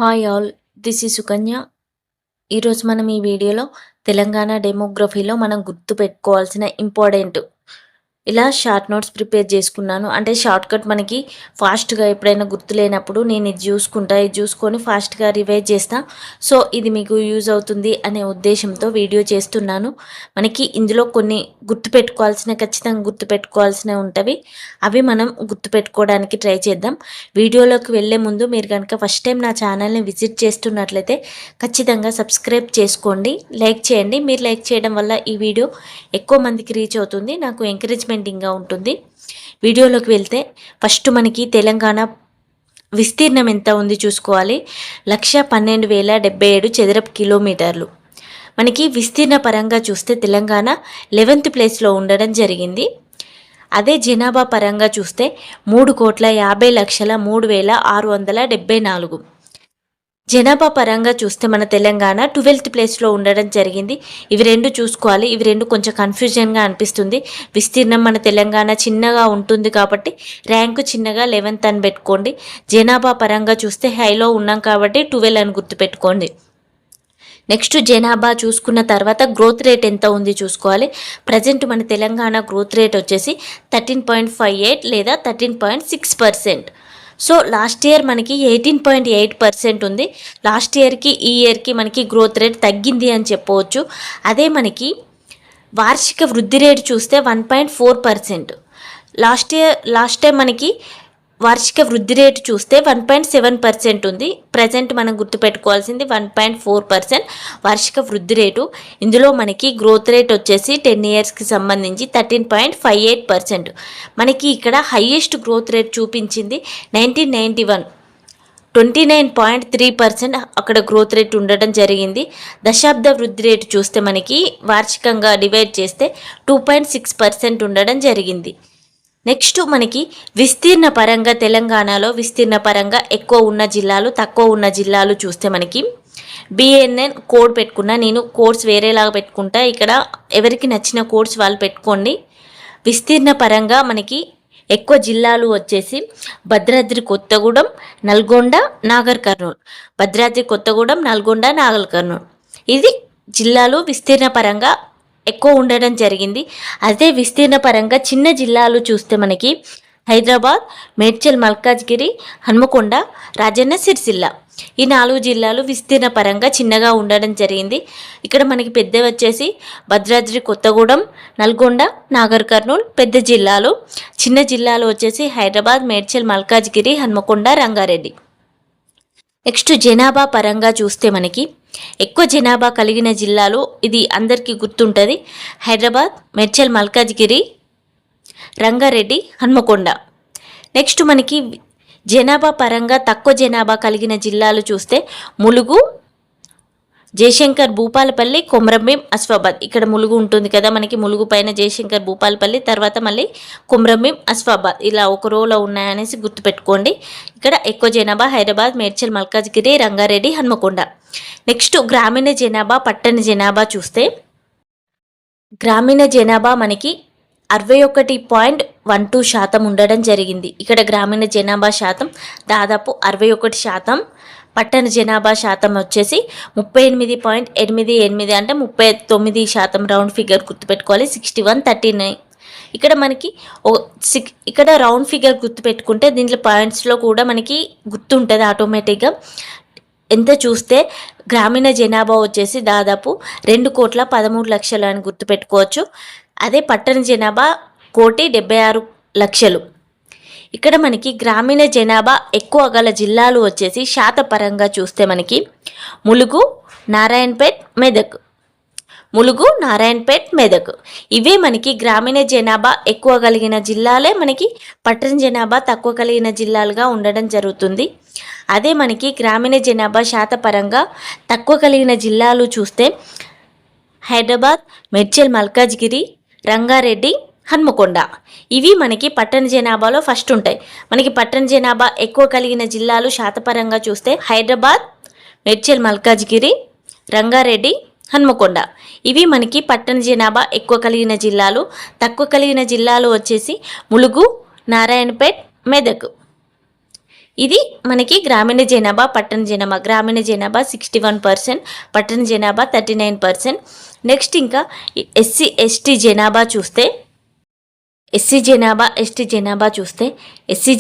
Hi all, this is Sukanya. ఈరోజు మనం ఈ వీడియోలో తెలంగాణ డెమోగ్రఫీలో మనం గుర్తుపెట్టుకోవాల్సిన ఇంపార్టెంట్ ఇలా షార్ట్ నోట్స్ ప్రిపేర్ చేసుకున్నాను. అంటే షార్ట్కట్ మనకి ఫాస్ట్గా ఎప్పుడైనా గుర్తులేనప్పుడు నేను ఇది చూసుకుంటా, ఇది చూసుకొని ఫాస్ట్గా రివైజ్ చేస్తా. సో ఇది మీకు యూజ్ అవుతుంది అనే ఉద్దేశంతో వీడియో చేస్తున్నాను. మనకి ఇందులో కొన్ని ఖచ్చితంగా గుర్తుపెట్టుకోవాల్సినవి ఉంటవి. అవి మనం గుర్తుపెట్టుకోవడానికి ట్రై చేద్దాం. వీడియోలోకి వెళ్ళే ముందు మీరు కనుక ఫస్ట్ టైం నా ఛానల్ని విజిట్ చేస్తున్నట్లయితే ఖచ్చితంగా సబ్స్క్రైబ్ చేసుకోండి, లైక్ చేయండి. మీరు లైక్ చేయడం వల్ల ఈ వీడియో ఎక్కువ మందికి రీచ్ అవుతుంది, నాకు ఎంకరేజ్మెంటింగ్గా ఉంటుంది. వీడియోలోకి వెళ్తే ఫస్ట్ మనకి తెలంగాణ విస్తీర్ణం ఎంత ఉంది చూసుకోవాలి. 1,12,077 చదరపు కిలోమీటర్లు. మనకి విస్తీర్ణ పరంగా చూస్తే తెలంగాణ 11th ప్లేస్లో ఉండడం జరిగింది. అదే జనాభా పరంగా చూస్తే 3,50,03,674. జనాభా పరంగా చూస్తే మన తెలంగాణ 12th ప్లేస్లో ఉండడం జరిగింది. ఇవి రెండు చూసుకోవాలి. ఇవి రెండు కొంచెం కన్ఫ్యూజన్గా అనిపిస్తుంది. విస్తీర్ణం మన తెలంగాణ చిన్నగా ఉంటుంది కాబట్టి ర్యాంకు చిన్నగా 11th అని పెట్టుకోండి. జనాభా పరంగా చూస్తే హైలో ఉన్నాం కాబట్టి 12 అని గుర్తుపెట్టుకోండి. నెక్స్ట్ జనాభా చూసుకున్న తర్వాత గ్రోత్ రేట్ ఎంత ఉంది చూసుకోవాలి. ప్రజెంట్ మన తెలంగాణ గ్రోత్ రేట్ వచ్చేసి 13.58 లేదా 13.6%. సో లాస్ట్ ఇయర్ మనకి 18.8% ఉంది. లాస్ట్ ఇయర్కి ఈ ఇయర్కి మనకి గ్రోత్ రేట్ తగ్గింది అని చెప్పవచ్చు. అదే మనకి వార్షిక వృద్ధి రేటు చూస్తే 1.4%. లాస్ట్ టైం మనకి వార్షిక వృద్ధి రేటు చూస్తే 1.7% ఉంది. ప్రజెంట్ మనం గుర్తుపెట్టుకోవాల్సింది 1.4% వార్షిక వృద్ధి రేటు. ఇందులో మనకి గ్రోత్ రేట్ వచ్చేసి 10 ఇయర్స్కి సంబంధించి 13.58%. మనకి ఇక్కడ హైయెస్ట్ గ్రోత్ రేట్ చూపించింది 1991, 29.3% అక్కడ గ్రోత్ రేట్ ఉండడం జరిగింది. దశాబ్ద వృద్ధి రేటు చూస్తే మనకి వార్షికంగా డివైడ్ చేస్తే 2.6% ఉండడం జరిగింది. నెక్స్ట్ మనకి విస్తీర్ణ పరంగా తెలంగాణలో విస్తీర్ణ పరంగా ఎక్కువ ఉన్న జిల్లాలు, తక్కువ ఉన్న జిల్లాలు చూస్తే మనకి BNN కోడ్ పెట్టుకున్నా. నేను కోడ్స్ వేరేలాగా పెట్టుకుంటా, ఇక్కడ ఎవరికి నచ్చిన కోడ్స్ వాళ్ళు పెట్టుకోండి. విస్తీర్ణ పరంగా మనకి ఎక్కువ జిల్లాలు వచ్చేసి భద్రాద్రి కొత్తగూడెం, నల్గొండ, నాగర్ కర్నూల్. భద్రాద్రి కొత్తగూడెం, నల్గొండ, నాగర్ కర్నూల్ ఇది జిల్లాలు విస్తీర్ణ పరంగా ఎక్కువ ఉండడం జరిగింది. అదే విస్తీర్ణ పరంగా చిన్న జిల్లాలు చూస్తే మనకి హైదరాబాద్, మేడ్చల్, మల్కాజ్గిరి, హన్మకొండ, రాజన్న సిరిసిల్ల ఈ 4 జిల్లాలు విస్తీర్ణ పరంగా చిన్నగా ఉండడం జరిగింది. ఇక్కడ మనకి పెద్ద వచ్చేసి భద్రాద్రి కొత్తగూడెం, నల్గొండ, నాగర్ కర్నూల్ పెద్ద జిల్లాలు. చిన్న జిల్లాలు వచ్చేసి హైదరాబాద్, మేడ్చల్, మల్కాజ్గిరి, హన్మకొండ, రంగారెడ్డి. నెక్స్ట్ జనాభా పరంగా చూస్తే మనకి ఎక్కువ జనాభా కలిగిన జిల్లాలు ఇది అందరికీ గుర్తుంటుంది. హైదరాబాద్, మేడ్చల్, మల్కాజ్గిరి, రంగారెడ్డి, హన్మకొండ. నెక్స్ట్ మనకి జనాభా పరంగా తక్కువ జనాభా కలిగిన జిల్లాలు చూస్తే ములుగు, జయశంకర్, భూపాలపల్లి, కొమరంభీం, ఆసిఫాబాద్. ఇక్కడ ములుగు ఉంటుంది కదా మనకి, ములుగు పైన జయశంకర్, భూపాలపల్లి, తర్వాత మళ్ళీ కొమరంభీం, ఆసిఫాబాద్ ఇలా ఒక రోలో ఉన్నాయనేసి గుర్తుపెట్టుకోండి. ఇక్కడ ఎక్కువ జనాభా హైదరాబాద్, మేడ్చల్, మల్కాజ్గిరి, రంగారెడ్డి, హన్మకొండ. నెక్స్ట్ గ్రామీణ జనాభా, పట్టణ జనాభా చూస్తే గ్రామీణ జనాభా మనకి 61.12% ఉండడం జరిగింది. ఇక్కడ గ్రామీణ జనాభా శాతం దాదాపు 61%. పట్టణ జనాభా శాతం వచ్చేసి 38.88 అంటే 39%. రౌండ్ ఫిగర్ గుర్తుపెట్టుకోవాలి. 61:39. ఇక్కడ మనకి ఇక్కడ రౌండ్ ఫిగర్ గుర్తుపెట్టుకుంటే దీంట్లో పాయింట్స్లో కూడా మనకి గుర్తుంటుంది ఆటోమేటిక్గా. ఎంత చూస్తే గ్రామీణ జనాభా వచ్చేసి దాదాపు 2,13,00,000 అని గుర్తుపెట్టుకోవచ్చు. అదే పట్టణ జనాభా 1,76,00,000. ఇక్కడ మనకి గ్రామీణ జనాభా ఎక్కువ గల జిల్లాలు వచ్చేసి శాతపరంగా చూస్తే మనకి ములుగు, నారాయణపేట్, మెదక్. ఇవే మనకి గ్రామీణ జనాభా ఎక్కువ కలిగిన జిల్లాలే మనకి పట్టణ జనాభా తక్కువ కలిగిన జిల్లాలుగా ఉండడం జరుగుతుంది. అదే మనకి గ్రామీణ జనాభా శాతపరంగా తక్కువ కలిగిన జిల్లాలు చూస్తే హైదరాబాద్, మేడ్చల్, మల్కాజ్గిరి, రంగారెడ్డి, హన్మకొండ. ఇవి మనకి పట్టణ జనాభాలో ఫస్ట్ ఉంటాయి. మనకి పట్టణ జనాభా ఎక్కువ కలిగిన జిల్లాలు శాతపరంగా చూస్తే హైదరాబాద్, మేడ్చల్, మల్కాజ్గిరి, రంగారెడ్డి, హన్మకొండ. ఇవి మనకి పట్టణ జనాభా ఎక్కువ కలిగిన జిల్లాలు. తక్కువ కలిగిన జిల్లాలు వచ్చేసి ములుగు, నారాయణపేట్, మెదక్. ఇది మనకి గ్రామీణ జనాభా, పట్టణ జనాభా. గ్రామీణ జనాభా 61%, పట్టణ జనాభా 39%. నెక్స్ట్ ఇంకా ఎస్సీ ఎస్టీ జనాభా చూస్తే ఎస్సీ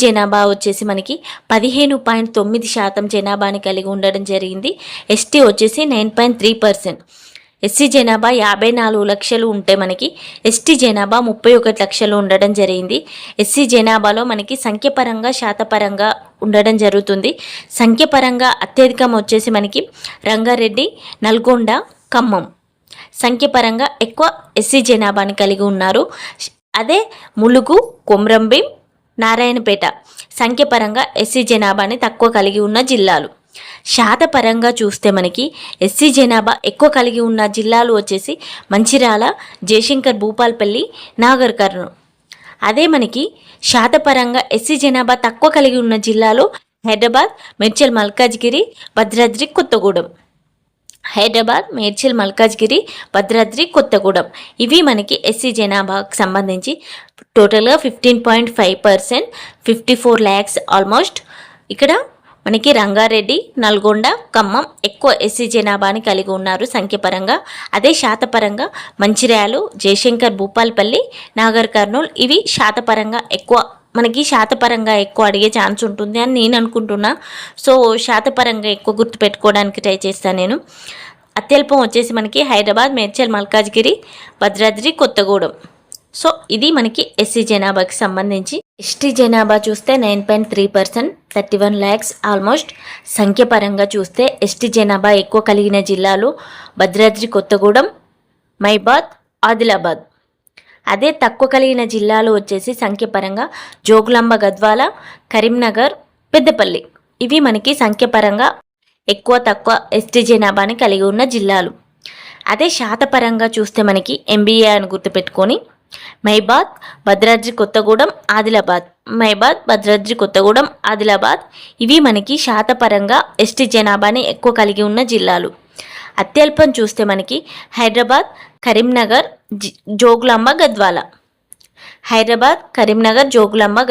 జనాభా వచ్చేసి మనకి 15.9% జనాభాని కలిగి ఉండడం జరిగింది. ఎస్టీ వచ్చేసి 9.3%. ఎస్సీ జనాభా 54 లక్షలు ఉంటే మనకి ఎస్టీ జనాభా 31 లక్షలు ఉండడం జరిగింది. ఎస్సీ జనాభాలో మనకి సంఖ్యపరంగా శాతపరంగా ఉండడం జరుగుతుంది. సంఖ్యపరంగా అత్యధికం వచ్చేసి మనకి రంగారెడ్డి, నల్గొండ, ఖమ్మం సంఖ్యపరంగా ఎక్కువ ఎస్సీ జనాభాని కలిగి ఉన్నారు. అదే ములుగు, కొమ్రంభీం, నారాయణపేట సంఖ్యపరంగా ఎస్సీ జనాభాని తక్కువ కలిగి ఉన్న జిల్లాలు. శాతపరంగా చూస్తే మనకి ఎస్సీ జనాభా ఎక్కువ కలిగి ఉన్న జిల్లాలు వచ్చేసి మంచిర్యాల, జయశంకర్ భూపాల్పల్లి, నాగర్ కర్నూల్. అదే మనకి శాతపరంగా ఎస్సీ జనాభా తక్కువ కలిగి ఉన్న జిల్లాలు హైదరాబాద్, మేడ్చల్ మల్కాజ్గిరి, భద్రాద్రి కొత్తగూడెం. భద్రాద్రి కొత్తగూడెం ఇవి మనకి ఎస్సీ జనాభాకు సంబంధించి టోటల్గా 15.5%, 54 lakhs ఆల్మోస్ట్. ఇక్కడ మనకి రంగారెడ్డి, నల్గొండ, ఖమ్మం ఎక్కువ ఎస్సీ జనాభాని కలిగి ఉన్నారు సంఖ్యపరంగా. అదే శాతపరంగా మంచిర్యాల, జయశంకర్ భూపాల్పల్లి, నాగర్ కర్నూల్ ఇవి శాతపరంగా ఎక్కువ అడిగే ఛాన్స్ ఉంటుంది అని నేను అనుకుంటున్నా. సో శాతపరంగా ఎక్కువ గుర్తుపెట్టుకోవడానికి ట్రై చేస్తాను నేను. అత్యల్పం వచ్చేసి మనకి హైదరాబాద్, మేడ్చల్ మల్కాజ్గిరి, భద్రాద్రి కొత్తగూడెం. సో ఇది మనకి ఎస్సీ జనాభాకి సంబంధించి. ఎస్టీ జనాభా చూస్తే 9.3%, 31 lakhs ఆల్మోస్ట్. సంఖ్యపరంగా చూస్తే ఎస్టీ జనాభా ఎక్కువ కలిగిన జిల్లాలు భద్రాద్రి కొత్తగూడెం, మైబాద్, ఆదిలాబాద్. అదే తక్కువ కలిగిన జిల్లాలు వచ్చేసి సంఖ్యపరంగా జోగులాంబ గద్వాల, కరీంనగర్, పెద్దపల్లి ఇవి మనకి సంఖ్యపరంగా తక్కువ ఎస్టీ జనాభాని కలిగి ఉన్న జిల్లాలు. అదే శాతపరంగా చూస్తే మనకి ఎంబీఏ అని గుర్తుపెట్టుకొని మైబాద్, భద్రాద్రి కొత్తగూడెం, ఆదిలాబాద్ ఇవి మనకి శాతపరంగా ఎస్టీ జనాభాని ఎక్కువ కలిగి ఉన్న జిల్లాలు. అత్యల్పం చూస్తే మనకి హైదరాబాద్, కరీంనగర్, జోగులాంబ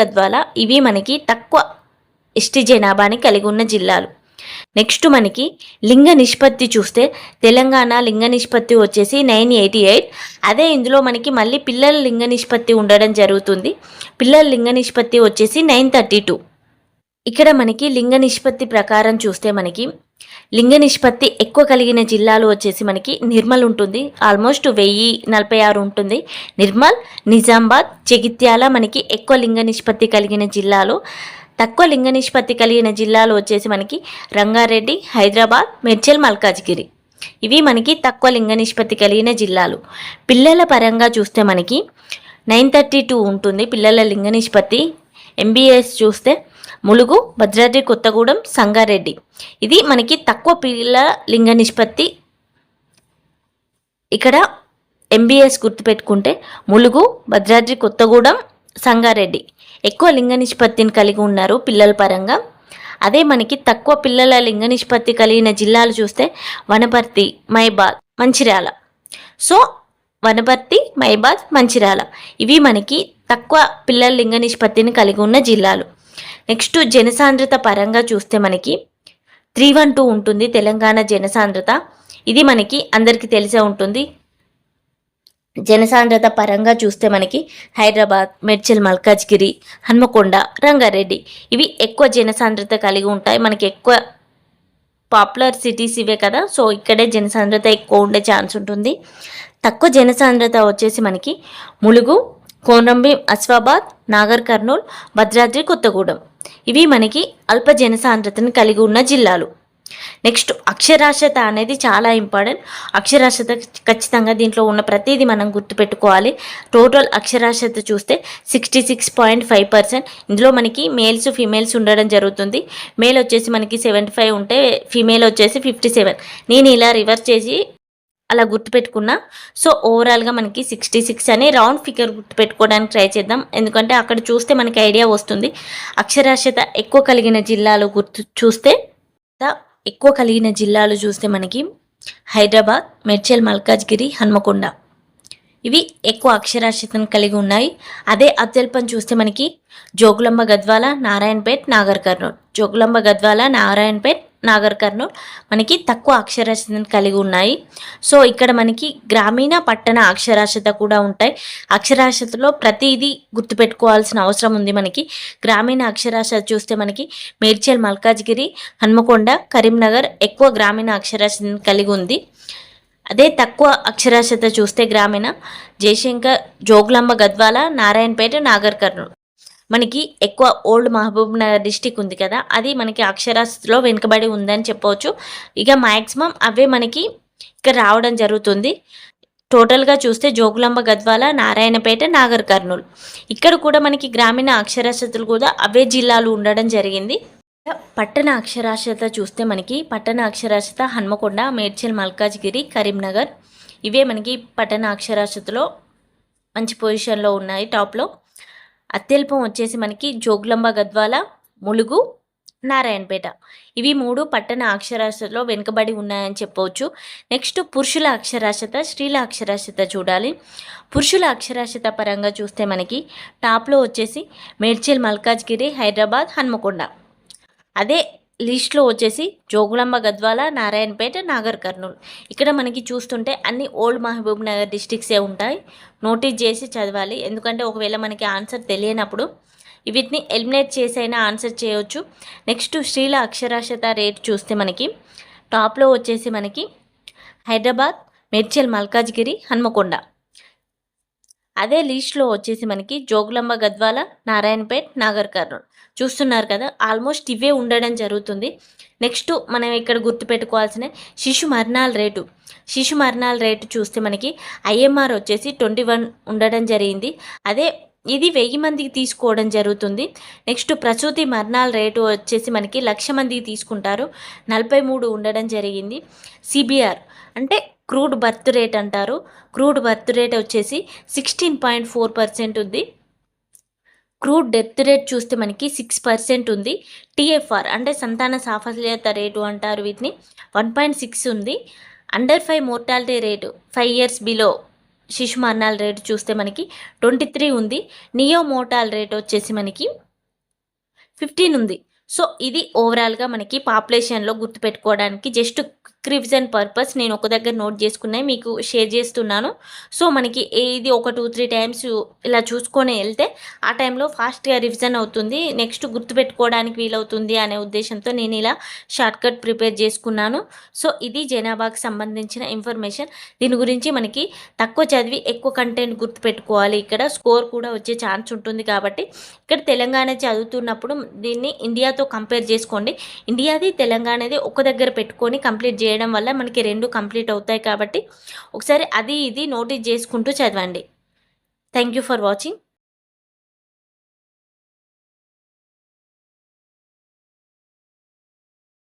గద్వాల ఇవి మనకి తక్కువ ఎస్టీ జనాభాని కలిగి ఉన్న జిల్లాలు. నెక్స్ట్ మనకి లింగ నిష్పత్తి చూస్తే తెలంగాణ లింగ నిష్పత్తి వచ్చేసి 988. అదే ఇందులో మనకి మళ్ళీ పిల్లల లింగ నిష్పత్తి ఉండడం జరుగుతుంది. పిల్లల లింగ నిష్పత్తి వచ్చేసి 932. ఇక్కడ మనకి లింగ నిష్పత్తి ప్రకారం చూస్తే మనకి లింగ నిష్పత్తి ఎక్కువ కలిగిన జిల్లాలు వచ్చేసి మనకి నిర్మల్ ఉంటుంది, ఆల్మోస్ట్ 1046 ఉంటుంది. నిర్మల్, నిజామాబాద్, జగిత్యాల మనకి ఎక్కువ లింగ నిష్పత్తి కలిగిన జిల్లాలు. తక్కువ లింగ నిష్పత్తి కలిగిన జిల్లాలు వచ్చేసి మనకి రంగారెడ్డి, హైదరాబాద్, మేడ్చల్ మల్కాజ్గిరి ఇవి మనకి తక్కువ లింగ నిష్పత్తి కలిగిన జిల్లాలు. పిల్లల పరంగా చూస్తే మనకి 932 ఉంటుంది పిల్లల లింగ నిష్పత్తి. ఎంబీఎస్ చూస్తే ములుగు, భద్రాద్రి కొత్తగూడెం, సంగారెడ్డి ఇది మనకి తక్కువ పిల్లల లింగ నిష్పత్తి. ఇక్కడ ఎంబీఎస్ గుర్తుపెట్టుకుంటే ములుగు, భద్రాద్రి కొత్తగూడెం, సంగారెడ్డి ఎక్కువ లింగ నిష్పత్తిని కలిగి ఉన్నారు పిల్లల పరంగా. అదే మనకి తక్కువ పిల్లల లింగ నిష్పత్తి కలిగిన జిల్లాలు చూస్తే వనపర్తి, మైబాద్, మంచిర్యాల. సో వనపర్తి, మైబాద్, మంచిర్యాల ఇవి మనకి తక్కువ పిల్లల లింగ నిష్పత్తిని కలిగి ఉన్న జిల్లాలు. నెక్స్ట్ జనసాంద్రత పరంగా చూస్తే మనకి 312 ఉంటుంది తెలంగాణ జనసాంద్రత. ఇది మనకి అందరికీ తెలిసే ఉంటుంది. జనసాంద్రత పరంగా చూస్తే మనకి హైదరాబాద్, మేడ్చల్ మల్కాజ్గిరి, హన్మకొండ, రంగారెడ్డి ఇవి ఎక్కువ జనసాంద్రత కలిగి ఉంటాయి. మనకి ఎక్కువ పాపులర్ సిటీస్ ఇవే కదా, సో ఇక్కడే జనసాంద్రత ఎక్కువ ఉండే ఛాన్స్ ఉంటుంది. తక్కువ జనసాంద్రత వచ్చేసి మనకి ములుగు, కొమరంభీం, ఆసిఫాబాద్, నాగర్ కర్నూల్, భద్రాద్రి కొత్తగూడెం ఇవి మనకి అల్ప జనసాంద్రతను కలిగి ఉన్న జిల్లాలు. నెక్స్ట్ అక్షరాస్యత అనేది చాలా ఇంపార్టెంట్. అక్షరాస్యత ఖచ్చితంగా దీంట్లో ఉన్న ప్రతిదీ మనం గుర్తుపెట్టుకోవాలి. టోటల్ అక్షరాస్యత చూస్తే 66.5%. ఇందులో మనకి మేల్స్, ఫీమేల్స్ ఉండడం జరుగుతుంది. మేల్ వచ్చేసి మనకి 75 ఉంటే ఫీమేల్ వచ్చేసి 57. నేను ఇలా రివర్స్ చేసి అలా గుర్తుపెట్టుకున్నా. సో ఓవరాల్గా మనకి 66 అని రౌండ్ ఫిగర్ గుర్తుపెట్టుకోవడానికి ట్రై చేద్దాం, ఎందుకంటే అక్కడ చూస్తే మనకి ఐడియా వస్తుంది. అక్షరాస్యత ఎక్కువ కలిగిన జిల్లాలు చూస్తే మనకి హైదరాబాద్, మేడ్చల్ మల్కాజ్గిరి, హన్మకొండ ఇవి ఎక్కువ అక్షరాస్యతను కలిగి ఉన్నాయి. అదే అత్యల్పం చూస్తే మనకి జోగులాంబ గద్వాల, నారాయణపేట్, నాగర్ కర్నూల్ జోగులాంబ గద్వాల, నారాయణపేట్, నాగర్ కర్నూల్ మనకి తక్కువ అక్షరాస్యతను కలిగి ఉన్నాయి. సో ఇక్కడ మనకి గ్రామీణ పట్టణ అక్షరాస్యత కూడా ఉంటాయి. అక్షరాస్యతలో ప్రతిదీ గుర్తుపెట్టుకోవాల్సిన అవసరం ఉంది. మనకి గ్రామీణ అక్షరాస్యత చూస్తే మనకి మేడ్చల్, మల్కాజ్గిరి, హన్మకొండ, కరీంనగర్ ఎక్కువ గ్రామీణ అక్షరాస్యతను కలిగి ఉంది. అదే తక్కువ అక్షరాస్యత చూస్తే గ్రామీణ జయశంకర్, జోగులాంబ గద్వాల, నారాయణపేట, నాగర్ కర్నూల్. మనకి ఎక్కువ ఓల్డ్ మహబూబ్ నగర్ డిస్టిక్ ఉంది కదా, అది మనకి అక్షరాస్యతలో వెనుకబడి ఉందని చెప్పవచ్చు. ఇక మ్యాక్సిమం అవే మనకి ఇక్కడ రావడం జరుగుతుంది. టోటల్గా చూస్తే జోగులాంబ గద్వాల, నారాయణపేట, నాగర్ కర్నూల్ ఇక్కడ కూడా మనకి గ్రామీణ అక్షరాస్యతలు కూడా అవే జిల్లాలు ఉండడం జరిగింది. పట్టణ అక్షరాస్యత చూస్తే మనకి పట్టణ అక్షరాస్యత హన్మకొండ, మేడ్చల్, మల్కాజ్గిరి, కరీంనగర్ ఇవే మనకి పట్టణ అక్షరాస్యతలో మంచి పొజిషన్లో ఉన్నాయి. టాప్లో అత్యల్పం వచ్చేసి మనకి జోగులాంబ గద్వాల, ములుగు, నారాయణపేట ఇవి 3 పట్టణ అక్షరాస్యతలో వెనుకబడి ఉన్నాయని చెప్పవచ్చు. నెక్స్ట్ పురుషుల అక్షరాస్యత, స్త్రీల అక్షరాస్యత చూడాలి. పురుషుల అక్షరాస్యత పరంగా చూస్తే మనకి టాప్లో వచ్చేసి మేడ్చల్, మల్కాజ్గిరి, హైదరాబాద్, హన్మకొండ. అదే లిస్ట్లో వచ్చేసి జోగులాంబ గద్వాల, నారాయణపేట, నాగర్ కర్నూల్. ఇక్కడ మనకి చూస్తుంటే అన్ని ఓల్డ్ మహబూబ్ నగర్ డిస్ట్రిక్ట్సే ఉంటాయి. నోటీస్ చేసి చదవాలి, ఎందుకంటే ఒకవేళ మనకి ఆన్సర్ తెలియనప్పుడు వీటిని ఎలిమినేట్ చేసైనా ఆన్సర్ చేయవచ్చు. నెక్స్ట్ స్త్రీల అక్షరాస్యత రేట్ చూస్తే మనకి టాప్లో వచ్చేసి మనకి హైదరాబాద్, మేడ్చల్, మల్కాజ్గిరి, హన్మకొండ. అదే లిస్ట్లో వచ్చేసి మనకి జోగులాంబ గద్వాల, నారాయణపేట్, నాగర్ కర్నూల్. చూస్తున్నారు కదా, ఆల్మోస్ట్ ఇవే ఉండడం జరుగుతుంది. నెక్స్ట్ మనం ఇక్కడ గుర్తుపెట్టుకోవాల్సిన శిశు మరణాల రేటు చూస్తే మనకి IMR వచ్చేసి 21 ఉండడం జరిగింది. అదే ఇది 1000 మందికి తీసుకోవడం జరుగుతుంది. నెక్స్ట్ ప్రసూతి మరణాల రేటు వచ్చేసి మనకి 1,00,000 మందికి తీసుకుంటారు, 43 ఉండడం జరిగింది. CBR అంటే క్రూడ్ బర్త్ రేట్ అంటారు. క్రూడ్ బర్త్ రేట్ వచ్చేసి 16.4% ఉంది. క్రూడ్ డెత్ రేట్ చూస్తే మనకి 6% ఉంది. TFR అంటే సంతాన సాఫల్యత రేటు అంటారు వీటిని, 1.6 ఉంది. Under 5 mortality rate 5 years below శిశు మరణాల రేటు చూస్తే మనకి 23 ఉంది. నియో మోర్టాల్ రేట్ వచ్చేసి మనకి 15 ఉంది. సో ఇది ఓవరాల్గా మనకి పాపులేషన్లో గుర్తుపెట్టుకోవడానికి జస్ట్ క్విక్ రివిజన్ పర్పస్ నేను ఒక దగ్గర నోట్ చేసుకున్నాయి మీకు షేర్ చేస్తున్నాను. సో మనకి ఇది ఒక 2-3 టైమ్స్ ఇలా చూసుకొని వెళ్తే ఆ టైంలో ఫాస్ట్గా రివిజన్ అవుతుంది, నెక్స్ట్ గుర్తుపెట్టుకోవడానికి వీలవుతుంది అనే ఉద్దేశంతో నేను ఇలా షార్ట్కట్ ప్రిపేర్ చేసుకున్నాను. సో ఇది జనాభాకి సంబంధించిన ఇన్ఫర్మేషన్. దీని గురించి మనకి తక్కువ చదివి ఎక్కువ కంటెంట్ గుర్తుపెట్టుకోవాలి. ఇక్కడ స్కోర్ కూడా వచ్చే ఛాన్స్ ఉంటుంది కాబట్టి ఇక్కడ తెలంగాణ చదువుతున్నప్పుడు దీన్ని ఇండియాతో కంపేర్ చేసుకోండి. ఇండియాది తెలంగాణది ఒక దగ్గర పెట్టుకొని కంప్లీట్ చేయడం వల్ల మనకి 2 కంప్లీట్ అవుతాయి. కాబట్టి ఒకసారి అది ఇది నోటీస్ చేసుకుంటూ చదవండి. Thank you for watching.